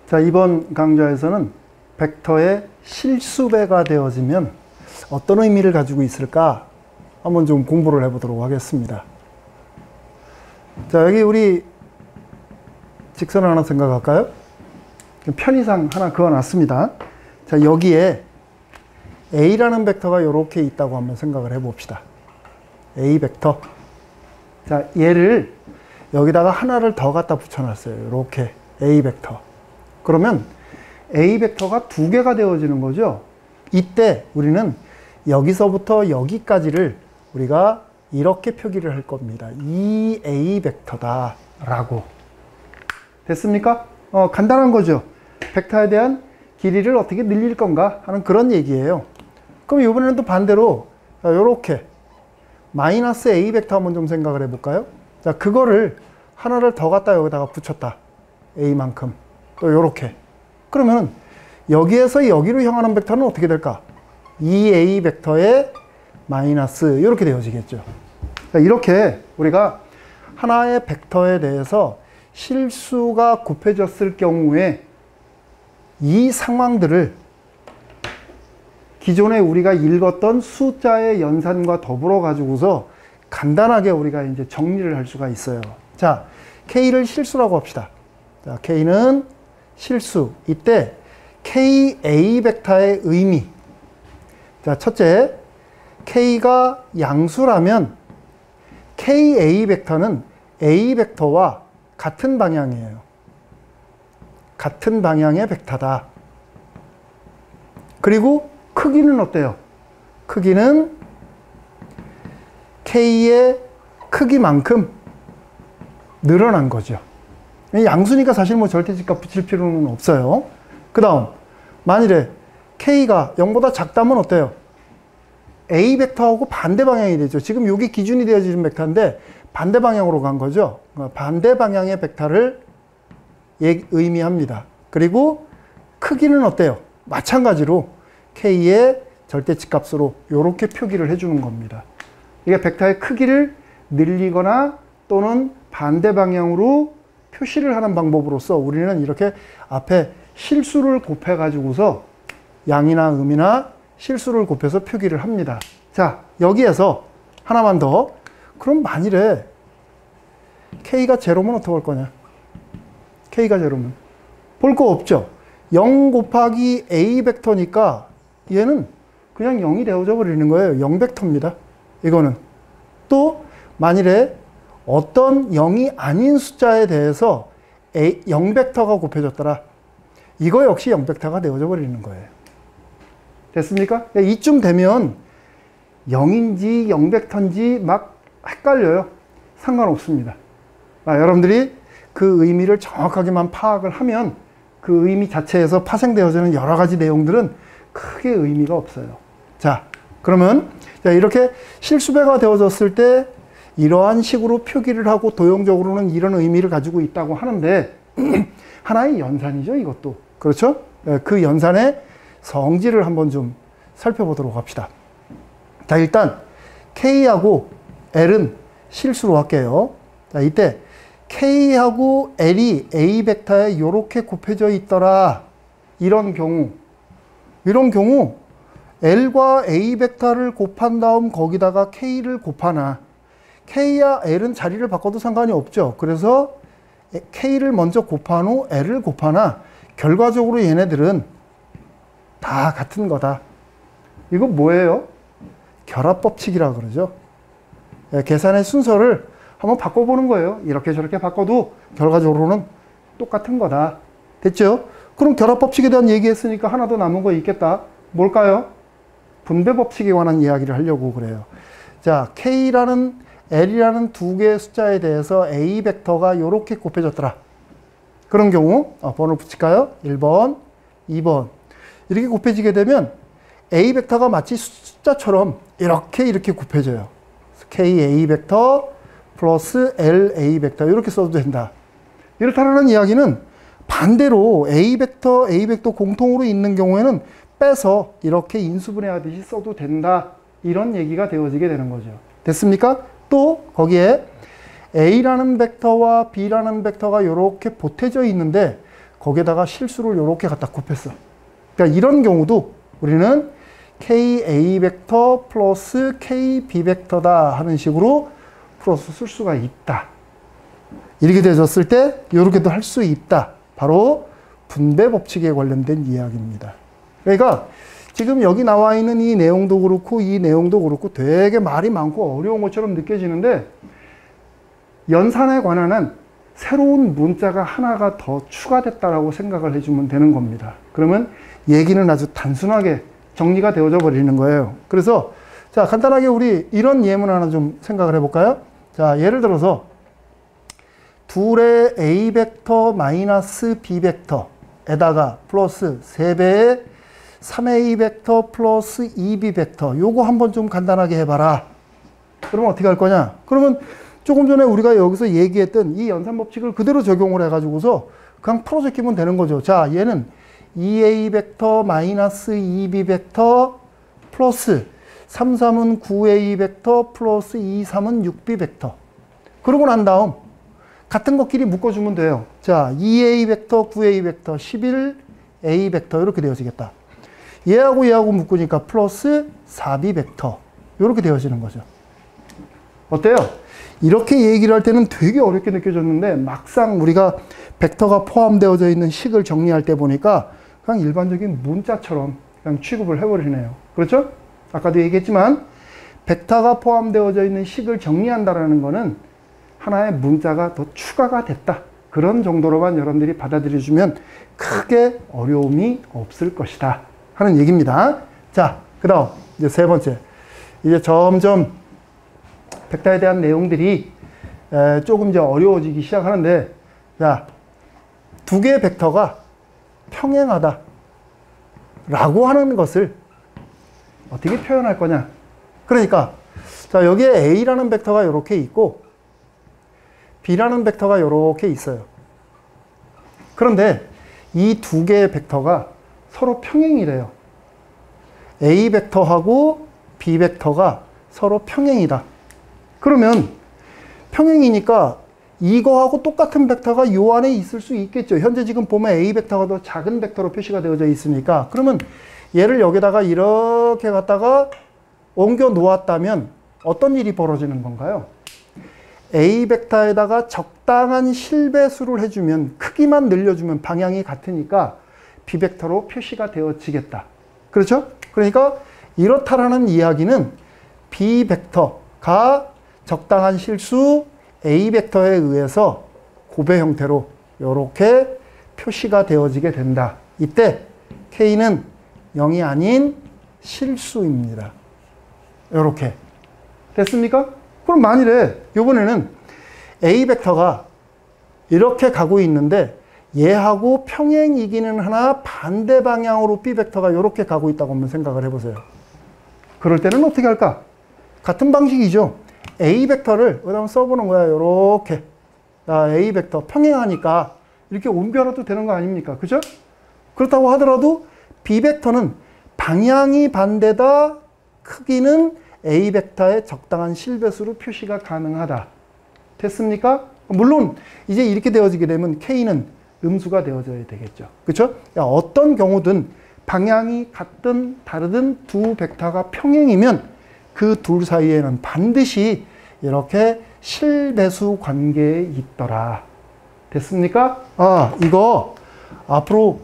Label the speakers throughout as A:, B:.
A: 자, 이번 강좌에서는 벡터의 실수배가 되어지면 어떤 의미를 가지고 있을까 한번 좀 공부를 해보도록 하겠습니다. 자, 여기 우리 직선을 하나 생각할까요? 편의상 하나 그어놨습니다. 자, 여기에 A라는 벡터가 이렇게 있다고 한번 생각을 해봅시다. A 벡터. 자, 얘를 여기다가 하나를 더 갖다 붙여놨어요. 이렇게 A 벡터. 그러면 A 벡터가 두 개가 되어지는 거죠. 이때 우리는 여기서부터 여기까지를 우리가 이렇게 표기를 할 겁니다. 이 A 벡터다 라고. 됐습니까? 간단한 거죠. 벡터에 대한 길이를 어떻게 늘릴 건가 하는 그런 얘기예요. 그럼 이번에는 또 반대로 이렇게 마이너스 A 벡터 한번 좀 생각을 해볼까요? 자, 그거를 하나를 더 갖다 여기다가 붙였다. A만큼. 또 이렇게. 그러면 여기에서 여기로 향하는 벡터는 어떻게 될까? 2A 벡터의 마이너스 이렇게 되어지겠죠. 자, 이렇게 우리가 하나의 벡터에 대해서 실수가 곱해졌을 경우에 이 상황들을 기존에 우리가 읽었던 숫자의 연산과 더불어 가지고서 간단하게 우리가 이제 정리를 할 수가 있어요. 자, K를 실수라고 합시다. 자, K는 실수. 이때 KA 벡터의 의미. 자, 첫째, K가 양수라면 KA 벡터는 A 벡터와 같은 방향이에요. 같은 방향의 벡터다. 그리고 크기는 어때요? 크기는 K의 크기만큼 늘어난 거죠. 양수니까 사실 뭐 절대값 붙일 필요는 없어요. 그 다음, 만일에 K가 0보다 작다면 어때요? A 벡터하고 반대 방향이 되죠. 지금 여기 기준이 되어지는 벡터인데 반대 방향으로 간 거죠. 반대 방향의 벡터를 의미합니다. 그리고 크기는 어때요? 마찬가지로 K의 절대값으로 이렇게 표기를 해주는 겁니다. 이게 벡터의 크기를 늘리거나 또는 반대 방향으로 표시를 하는 방법으로서 우리는 이렇게 앞에 실수를 곱해 가지고서 양이나 음이나 실수를 곱해서 표기를 합니다. 자, 여기에서 하나만 더. 그럼 만일에 K가 제로면 어떻게 할 거냐? K가 제로면 볼 거 없죠. 0 곱하기 A 벡터니까 얘는 그냥 0이 되어져 버리는 거예요. 0 벡터입니다. 이거는. 또 만일에 어떤 0이 아닌 숫자에 대해서 0 벡터가 곱해졌더라. 이거 역시 0 벡터가 되어져 버리는 거예요. 됐습니까? 이쯤 되면 0인지 0 벡터인지 막 헷갈려요. 상관없습니다. 여러분들이 그 의미를 정확하게만 파악을 하면 그 의미 자체에서 파생되어지는 여러 가지 내용들은 크게 의미가 없어요. 자, 그러면 이렇게 실수배가 되어졌을 때 이러한 식으로 표기를 하고 도형적으로는 이런 의미를 가지고 있다고 하는데 하나의 연산이죠, 이것도. 그렇죠? 그 연산의 성질을 한번 좀 살펴보도록 합시다. 자, 일단 K하고 L은 실수로 할게요. 자, 이때 K하고 L이 A 벡터에 이렇게 곱해져 있더라. 이런 경우 L과 A 벡터를 곱한 다음 거기다가 K를 곱하나 K와 L은 자리를 바꿔도 상관이 없죠. 그래서 K를 먼저 곱한 후 L을 곱하나 결과적으로 얘네들은 다 같은 거다. 이거 뭐예요? 결합법칙이라고 그러죠. 계산의 순서를 한번 바꿔보는 거예요. 이렇게 저렇게 바꿔도 결과적으로는 똑같은 거다. 됐죠? 그럼 결합법칙에 대한 얘기했으니까 하나 더 남은 거 있겠다. 뭘까요? 분배법칙에 관한 이야기를 하려고 그래요. 자, K라는 L이라는 두 개의 숫자에 대해서 A 벡터가 이렇게 곱해졌더라. 그런 경우 번호를 붙일까요? 1번, 2번. 이렇게 곱해지게 되면 A 벡터가 마치 숫자처럼 이렇게 곱해져요. KA 벡터 플러스 LA 벡터 이렇게 써도 된다. 이렇다는 이야기는 반대로 A 벡터 공통으로 있는 경우에는 빼서 이렇게 인수분해하듯이 써도 된다. 이런 얘기가 되어지게 되는 거죠. 됐습니까? 또 거기에 A라는 벡터와 B라는 벡터가 이렇게 보태져 있는데 거기에다가 실수를 이렇게 갖다 곱했어. 그러니까 이런 경우도 우리는 KA 벡터 플러스 KB 벡터다 하는 식으로 풀어서 쓸 수가 있다. 이렇게 되어졌을 때 이렇게도 할 수 있다. 바로 분배 법칙에 관련된 이야기입니다. 그러니까 지금 여기 나와 있는 이 내용도 그렇고 이 내용도 그렇고 되게 말이 많고 어려운 것처럼 느껴지는데 연산에 관한 한 새로운 문자가 하나가 더 추가됐다라고 생각을 해주면 되는 겁니다. 그러면 얘기는 아주 단순하게 정리가 되어져 버리는 거예요. 그래서 자, 간단하게 우리 이런 예문 하나 좀 생각을 해볼까요? 자, 예를 들어서 둘의 A 벡터 마이너스 B 벡터에다가 플러스 3배의 3A 벡터 플러스 2B 벡터 요거 한번 좀 간단하게 해봐라. 그러면 어떻게 할 거냐? 그러면 조금 전에 우리가 여기서 얘기했던 이 연산 법칙을 그대로 적용을 해가지고서 그냥 풀어제끼면 되는 거죠. 자, 얘는 2A 벡터 마이너스 2B 벡터 플러스 3, 3은 9A 벡터 플러스 2, 3은 6B 벡터. 그러고 난 다음 같은 것끼리 묶어주면 돼요. 자, 2A 벡터, 9A 벡터, 11A 벡터 이렇게 되어지겠다. 얘하고 얘하고 묶으니까 플러스 4B 벡터 이렇게 되어지는 거죠. 어때요? 이렇게 얘기를 할 때는 되게 어렵게 느껴졌는데 막상 우리가 벡터가 포함되어져 있는 식을 정리할 때 보니까 그냥 일반적인 문자처럼 그냥 취급을 해버리네요. 그렇죠? 아까도 얘기했지만 벡터가 포함되어져 있는 식을 정리한다라는 거는 하나의 문자가 더 추가가 됐다. 그런 정도로만 여러분들이 받아들여주면 크게 어려움이 없을 것이다 하는 얘기입니다. 자, 그 다음 이제 세 번째. 이제 점점 벡터에 대한 내용들이 조금 이제 어려워지기 시작하는데, 자, 두 개의 벡터가 평행하다 라고 하는 것을 어떻게 표현할 거냐. 그러니까 자, 여기에 A라는 벡터가 이렇게 있고 B라는 벡터가 이렇게 있어요. 그런데 이 두 개의 벡터가 서로 평행이래요. A 벡터하고 B 벡터가 서로 평행이다. 그러면 평행이니까 이거하고 똑같은 벡터가 요 안에 있을 수 있겠죠. 현재 지금 보면 A 벡터가 더 작은 벡터로 표시가 되어져 있으니까. 그러면 얘를 여기다가 이렇게 갖다가 옮겨 놓았다면 어떤 일이 벌어지는 건가요? A 벡터에다가 적당한 실배수를 해주면, 크기만 늘려주면 방향이 같으니까 B 벡터로 표시가 되어지겠다. 그렇죠? 그러니까 이렇다라는 이야기는 B 벡터가 적당한 실수 A 벡터에 의해서 고배 형태로 이렇게 표시가 되어지게 된다. 이때 K는 0이 아닌 실수입니다. 이렇게 됐습니까? 그럼 만일에 이번에는 A 벡터가 이렇게 가고 있는데 얘하고 평행이기는 하나 반대 방향으로 B 벡터가 이렇게 가고 있다고 한번 생각을 해보세요. 그럴 때는 어떻게 할까? 같은 방식이죠. A 벡터를 여기다 써보는 거야. 이렇게. A 벡터 평행하니까 이렇게 옮겨놔도 되는 거 아닙니까? 그죠? 그렇다고 하더라도 B 벡터는 방향이 반대다. 크기는 A 벡터의 적당한 실배수로 표시가 가능하다. 됐습니까? 물론 이제 이렇게 되어지게 되면 K는 음수가 되어져야 되겠죠. 그렇죠? 어떤 경우든 방향이 같든 다르든 두 벡터가 평행이면 그 둘 사이에는 반드시 이렇게 실배수 관계에 있더라. 됐습니까? 이거 앞으로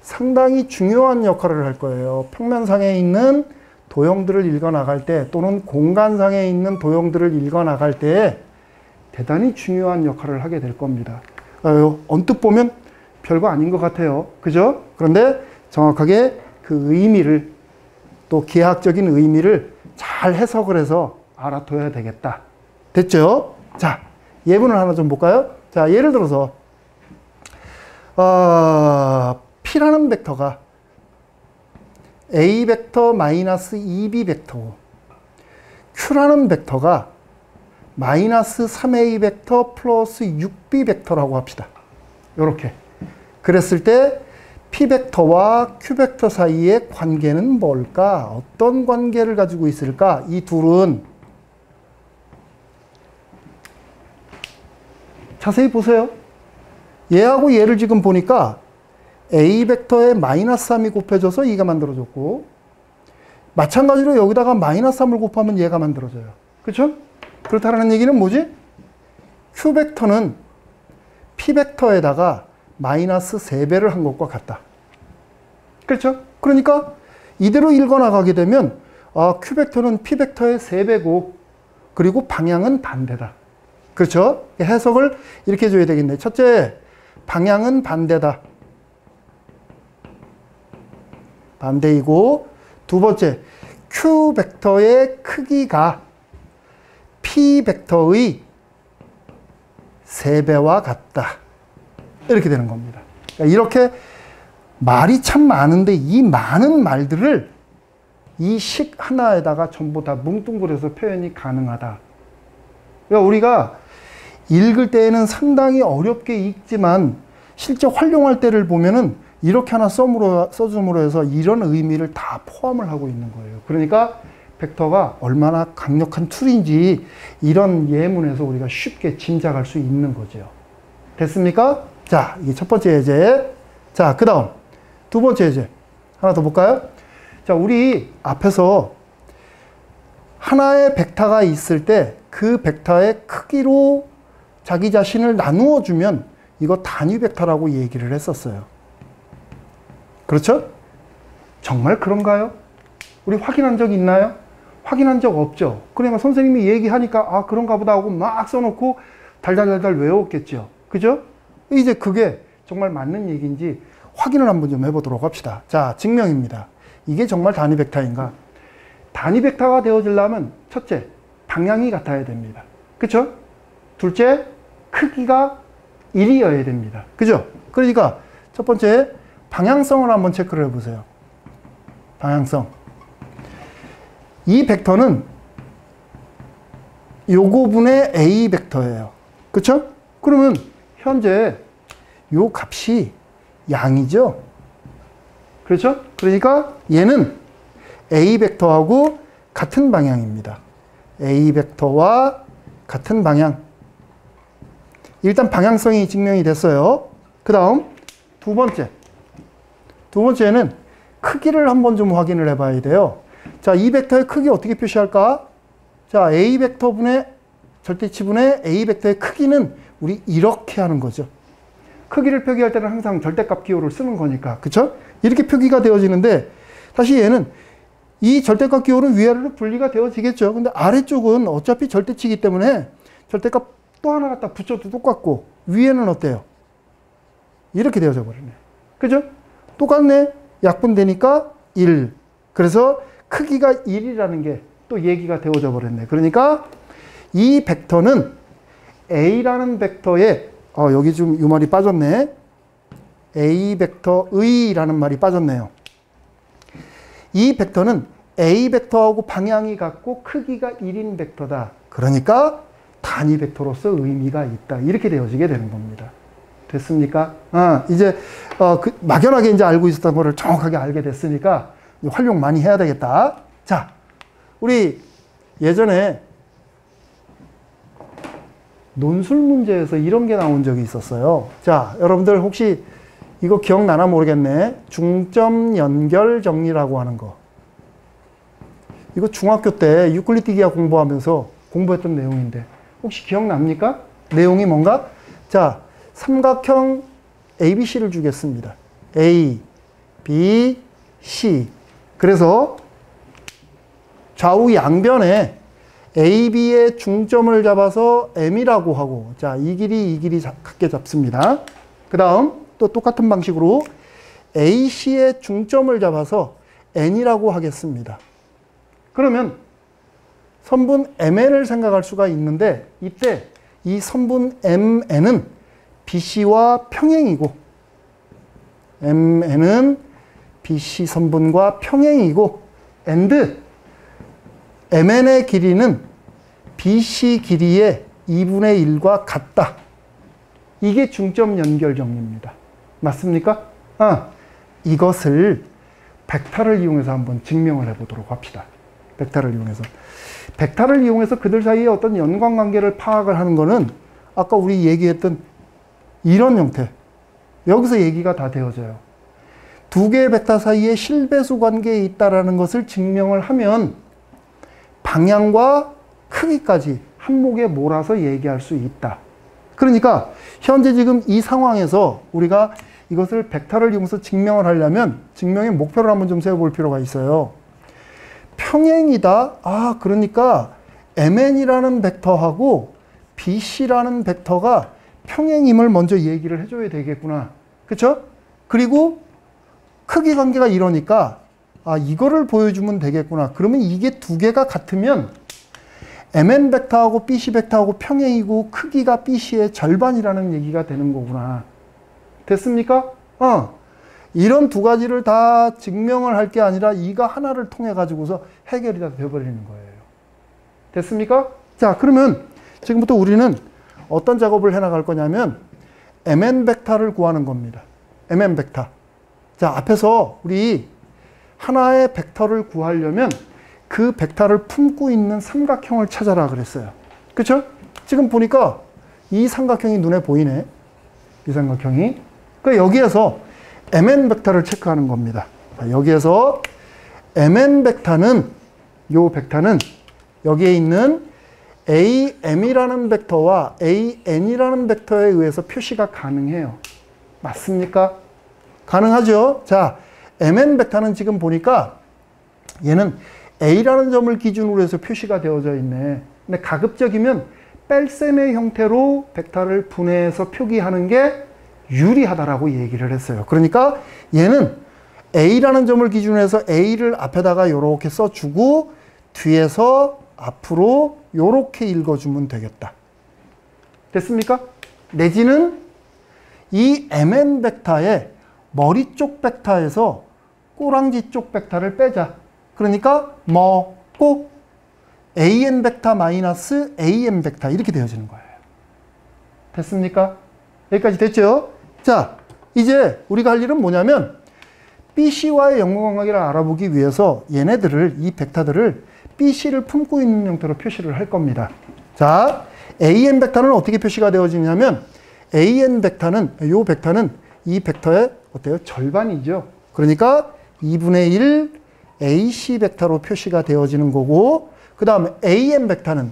A: 상당히 중요한 역할을 할 거예요. 평면상에 있는 도형들을 읽어 나갈 때 또는 공간상에 있는 도형들을 읽어 나갈 때 대단히 중요한 역할을 하게 될 겁니다. 언뜻 보면 별거 아닌 것 같아요. 그죠? 그런데 정확하게 그 의미를, 또 기하학적인 의미를 잘 해석을 해서 알아둬야 되겠다. 됐죠? 자, 예문을 하나 좀 볼까요? 자, 예를 들어서 P라는 벡터가 A 벡터 마이너스 2B 벡터고 Q라는 벡터가 마이너스 3A 벡터 플러스 6B 벡터라고 합시다. 이렇게. 그랬을 때 P 벡터와 Q 벡터 사이의 관계는 뭘까? 어떤 관계를 가지고 있을까? 이 둘은 자세히 보세요. 얘하고 얘를 지금 보니까 A 벡터에 마이너스 3이 곱해져서 2가 만들어졌고, 마찬가지로 여기다가 마이너스 3을 곱하면 얘가 만들어져요. 그렇죠? 그렇다는 얘기는 뭐지? Q 벡터는 P 벡터에다가 마이너스 3배를 한 것과 같다. 그렇죠? 그러니까 이대로 읽어나가게 되면 Q 벡터는 P 벡터의 3배고 그리고 방향은 반대다. 그렇죠? 해석을 이렇게 해줘야 되겠네. 첫째, 방향은 반대다. 반대이고, 두 번째, Q 벡터의 크기가 P 벡터의 3배와 같다. 이렇게 되는 겁니다. 이렇게 말이 참 많은데 이 많은 말들을 이 식 하나에다가 전부 다 뭉뚱그려서 표현이 가능하다. 그러니까 우리가 읽을 때에는 상당히 어렵게 읽지만 실제 활용할 때를 보면은 이렇게 하나 써줌으로 해서 이런 의미를 다 포함을 하고 있는 거예요. 그러니까 벡터가 얼마나 강력한 툴인지 이런 예문에서 우리가 쉽게 짐작할 수 있는 거죠. 됐습니까? 자, 이게 첫 번째 예제. 자, 그 다음 두 번째 예제. 하나 더 볼까요? 자, 우리 앞에서 하나의 벡터가 있을 때 그 벡터의 크기로 자기 자신을 나누어 주면 이거 단위 벡터라고 얘기를 했었어요. 그렇죠? 정말 그런가요? 우리 확인한 적 있나요? 확인한 적 없죠. 그러니까 선생님이 얘기하니까 그런가 보다 하고 막 써놓고 달달달달 외웠겠죠. 그죠? 이제 그게 정말 맞는 얘기인지 확인을 한번 좀 해보도록 합시다. 자, 증명입니다. 이게 정말 단위 벡터인가? 단위 벡터가 되어지려면 첫째, 방향이 같아야 됩니다. 그쵸? 둘째, 크기가 1이어야 됩니다. 그죠? 그러니까 첫 번째, 방향성을 한번 체크를 해보세요. 방향성. 이 벡터는 요거분의 A 벡터예요. 그쵸? 그러면 현재 요 값이 양이죠? 그렇죠? 그러니까 얘는 A 벡터하고 같은 방향입니다. A 벡터와 같은 방향. 일단 방향성이 증명이 됐어요. 그 다음 두 번째는 크기를 한번 좀 확인을 해봐야 돼요. 자, 이 벡터의 크기 어떻게 표시할까? 자, A 벡터분의 절대치분의 A 벡터의 크기는 우리 이렇게 하는 거죠. 크기를 표기할 때는 항상 절대값 기호를 쓰는 거니까. 그쵸? 이렇게 표기가 되어지는데, 다시 얘는 이 절대값 기호는 위아래로 분리가 되어지겠죠. 근데 아래쪽은 어차피 절대치이기 때문에 절대값 또 하나 갖다 붙여도 똑같고, 위에는 어때요? 이렇게 되어져 버리네. 그죠? 똑같네. 약분되니까 1. 그래서 크기가 1이라는 게 또 얘기가 되어져 버렸네. 그러니까 이 벡터는 A라는 벡터에 여기 좀 이 말이 빠졌네. A 벡터의라는 말이 빠졌네요. 이 벡터는 A 벡터하고 방향이 같고 크기가 1인 벡터다. 그러니까 단위 벡터로서 의미가 있다. 이렇게 되어지게 되는 겁니다. 됐습니까? 이제 막연하게 이제 알고 있었던 거를 정확하게 알게 됐으니까 활용 많이 해야 되겠다. 자, 우리 예전에 논술 문제에서 이런 게 나온 적이 있었어요. 자, 여러분들 혹시 이거 기억나나 모르겠네. 중점 연결 정리라고 하는 거. 이거 중학교 때 유클리드 기하 공부하면서 공부했던 내용인데 혹시 기억납니까? 내용이 뭔가? 자, 삼각형 ABC를 주겠습니다. A, B, C. 그래서 좌우 양변에 A, B의 중점을 잡아서 M이라고 하고, 자, 이 길이 같게 잡습니다. 그 다음 또 똑같은 방식으로 A, C의 중점을 잡아서 N이라고 하겠습니다. 그러면 선분 MN을 생각할 수가 있는데 이때 이 선분 MN은 BC와 평행이고 MN은 BC 선분과 평행이고 and MN의 길이는 BC 길이의 2분의 1과 같다. 이게 중점 연결 정리입니다. 맞습니까? 이것을 벡터를 이용해서 한번 증명을 해보도록 합시다. 벡터를 이용해서. 벡터를 이용해서 그들 사이에 어떤 연관관계를 파악을 하는 거는 아까 우리 얘기했던 이런 형태. 여기서 얘기가 다 되어져요. 두 개의 벡터 사이에 실배수 관계에 있다라는 것을 증명을 하면 방향과 크기까지 한목에 몰아서 얘기할 수 있다. 그러니까 현재 지금 이 상황에서 우리가 이것을 벡터를 이용해서 증명을 하려면 증명의 목표를 한번 좀 세워볼 필요가 있어요. 평행이다. 아, 그러니까 mn이라는 벡터하고 bc라는 벡터가 평행임을 먼저 얘기를 해줘야 되겠구나. 그쵸? 그리고 크기 관계가 이러니까 아, 이거를 보여주면 되겠구나. 그러면 이게 두 개가 같으면 mn 벡터하고 bc 벡터하고 평행이고 크기가 bc의 절반이라는 얘기가 되는 거구나. 됐습니까? 이런 두 가지를 다 증명을 할 게 아니라 이거 하나를 통해 가지고서 해결이 다 되어버리는 거예요. 됐습니까? 자, 그러면 지금부터 우리는 어떤 작업을 해나갈 거냐면 mn 벡터를 구하는 겁니다. mn 벡터. 자, 앞에서 우리 하나의 벡터를 구하려면 그 벡터를 품고 있는 삼각형을 찾아라 그랬어요. 그쵸? 지금 보니까 이 삼각형이 눈에 보이네. 이 삼각형이. 그러니까 여기에서 mn 벡터를 체크하는 겁니다. 자, 여기에서 mn 벡터는 요 벡터는 여기에 있는 am이라는 벡터와 an이라는 벡터에 의해서 표시가 가능해요. 맞습니까? 가능하죠? 자, mn 벡터는 지금 보니까 얘는 a라는 점을 기준으로 해서 표시가 되어져 있네. 근데 가급적이면 뺄셈의 형태로 벡터를 분해해서 표기하는 게 유리하다라고 얘기를 했어요. 그러니까 얘는 a라는 점을 기준으로 해서 a를 앞에다가 이렇게 써주고 뒤에서 앞으로 이렇게 읽어주면 되겠다. 됐습니까? 내지는 이 mn 벡터의 머리 쪽 벡터에서 꼬랑지 쪽 벡터를 빼자. 그러니까 꼭 an 벡터 마이너스 am 벡터 이렇게 되어지는 거예요. 됐습니까? 여기까지 됐죠? 자, 이제 우리가 할 일은 뭐냐면 BC와의 연관관계를 알아보기 위해서 얘네들을, 이 벡터들을 BC를 품고 있는 형태로 표시를 할 겁니다. 자, AN 벡터는 어떻게 표시가 되어지냐면 AN 벡터는, 요 벡터는 이 벡터의 어때요? 절반이죠. 그러니까 2분의 1 AC 벡터로 표시가 되어지는 거고, 그 다음에 AM 벡터는,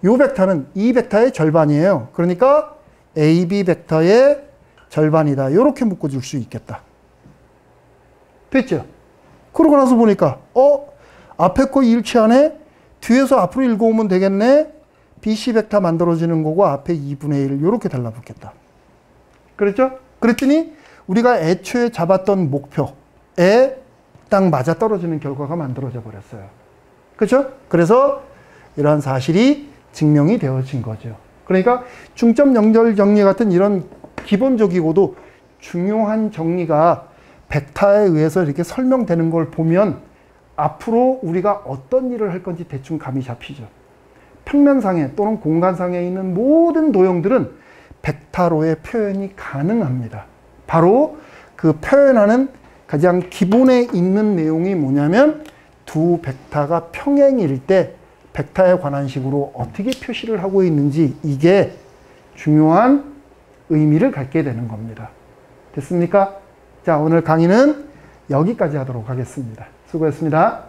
A: 요 벡터는 이 벡터의 절반이에요. 그러니까 AB 벡터의 절반이다. 이렇게 묶어줄 수 있겠다. 됐죠? 그러고 나서 보니까 앞에 거 일치하네? 뒤에서 앞으로 읽어오면 되겠네? BC 벡터 만들어지는 거고 앞에 2분의 1 이렇게 달라붙겠다. 그랬죠? 그랬더니 우리가 애초에 잡았던 목표에 딱 맞아떨어지는 결과가 만들어져 버렸어요. 그렇죠? 그래서 이러한 사실이 증명이 되어진 거죠. 그러니까 중점 연결 정리 같은 이런 기본적이고도 중요한 정리가 벡터에 의해서 이렇게 설명되는 걸 보면 앞으로 우리가 어떤 일을 할 건지 대충 감이 잡히죠. 평면상에 또는 공간상에 있는 모든 도형들은 벡터로의 표현이 가능합니다. 바로 그 표현하는 가장 기본에 있는 내용이 뭐냐면 두 벡터가 평행일 때 벡터에 관한 식으로 어떻게 표시를 하고 있는지 이게 중요한 의미를 갖게 되는 겁니다. 됐습니까? 자, 오늘 강의는 여기까지 하도록 하겠습니다. 수고했습니다.